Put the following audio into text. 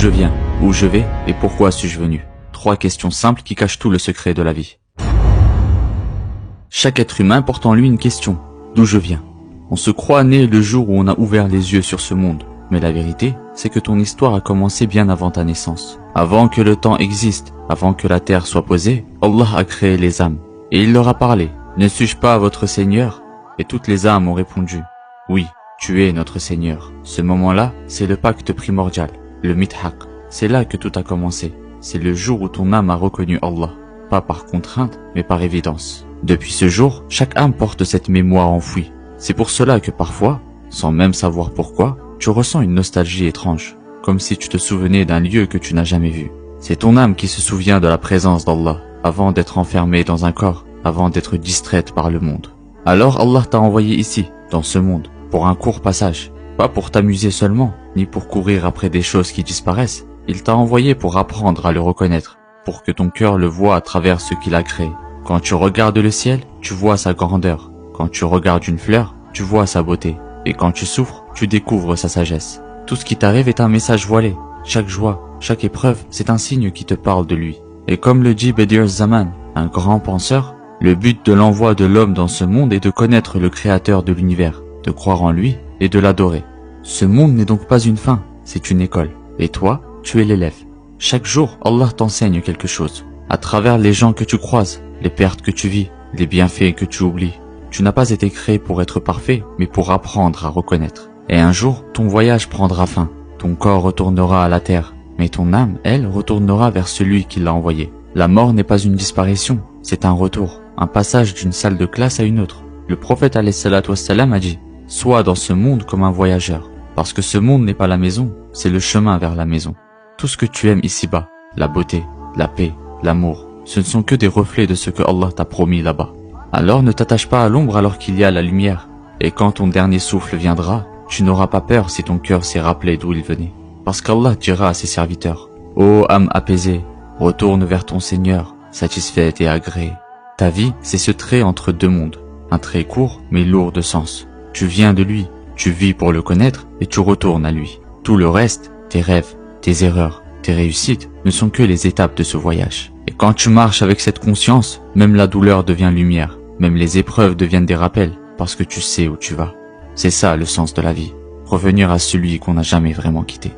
je viens, où je vais et pourquoi suis-je venu? 3 questions simples qui cachent tout le secret de la vie. Chaque être humain porte en lui une question. D'où je viens? On se croit né le jour où on a ouvert les yeux sur ce monde. Mais la vérité, c'est que ton histoire a commencé bien avant ta naissance. Avant que le temps existe, avant que la terre soit posée, Allah a créé les âmes. Et il leur a parlé. Ne suis-je pas votre Seigneur? Et toutes les âmes ont répondu. Oui, tu es notre Seigneur. Ce moment-là, c'est le pacte primordial, le mithaq. C'est là que tout a commencé. C'est le jour où ton âme a reconnu Allah. Pas par contrainte, mais par évidence. Depuis ce jour, chaque âme porte cette mémoire enfouie. C'est pour cela que parfois, sans même savoir pourquoi, tu ressens une nostalgie étrange, comme si tu te souvenais d'un lieu que tu n'as jamais vu. C'est ton âme qui se souvient de la présence d'Allah, avant d'être enfermée dans un corps, avant d'être distraite par le monde. Alors Allah t'a envoyé ici, dans ce monde, pour un court passage, pas pour t'amuser seulement, ni pour courir après des choses qui disparaissent. Il t'a envoyé pour apprendre à le reconnaître, pour que ton cœur le voie à travers ce qu'il a créé. Quand tu regardes le ciel, tu vois sa grandeur. Quand tu regardes une fleur, tu vois sa beauté. Et quand tu souffres, tu découvres sa sagesse. Tout ce qui t'arrive est un message voilé. Chaque joie, chaque épreuve, c'est un signe qui te parle de lui. Et comme le dit Bediüz Zaman, un grand penseur, le but de l'envoi de l'homme dans ce monde est de connaître le créateur de l'univers, de croire en lui et de l'adorer. Ce monde n'est donc pas une fin, c'est une école. Et toi, tu es l'élève. Chaque jour, Allah t'enseigne quelque chose. À travers les gens que tu croises, les pertes que tu vis, les bienfaits que tu oublies. Tu n'as pas été créé pour être parfait, mais pour apprendre à reconnaître. Et un jour, ton voyage prendra fin. Ton corps retournera à la terre, mais ton âme, elle, retournera vers celui qui l'a envoyé. La mort n'est pas une disparition, c'est un retour, un passage d'une salle de classe à une autre. Le prophète alayhi salatu wassalam a dit « Sois dans ce monde comme un voyageur, parce que ce monde n'est pas la maison, c'est le chemin vers la maison. » Tout ce que tu aimes ici-bas, la beauté, la paix, l'amour, ce ne sont que des reflets de ce que Allah t'a promis là-bas. Alors ne t'attache pas à l'ombre alors qu'il y a la lumière. Et quand ton dernier souffle viendra, tu n'auras pas peur si ton cœur s'est rappelé d'où il venait. Parce qu'Allah dira à ses serviteurs, « Ô âme apaisée, retourne vers ton Seigneur, satisfaite et agréée. » Ta vie, c'est ce trait entre deux mondes. Un trait court, mais lourd de sens. Tu viens de lui, tu vis pour le connaître et tu retournes à lui. Tout le reste, tes rêves, tes erreurs, tes réussites, ne sont que les étapes de ce voyage. Et quand tu marches avec cette conscience, même la douleur devient lumière. Même les épreuves deviennent des rappels, parce que tu sais où tu vas. C'est ça le sens de la vie. Revenir à celui qu'on n'a jamais vraiment quitté.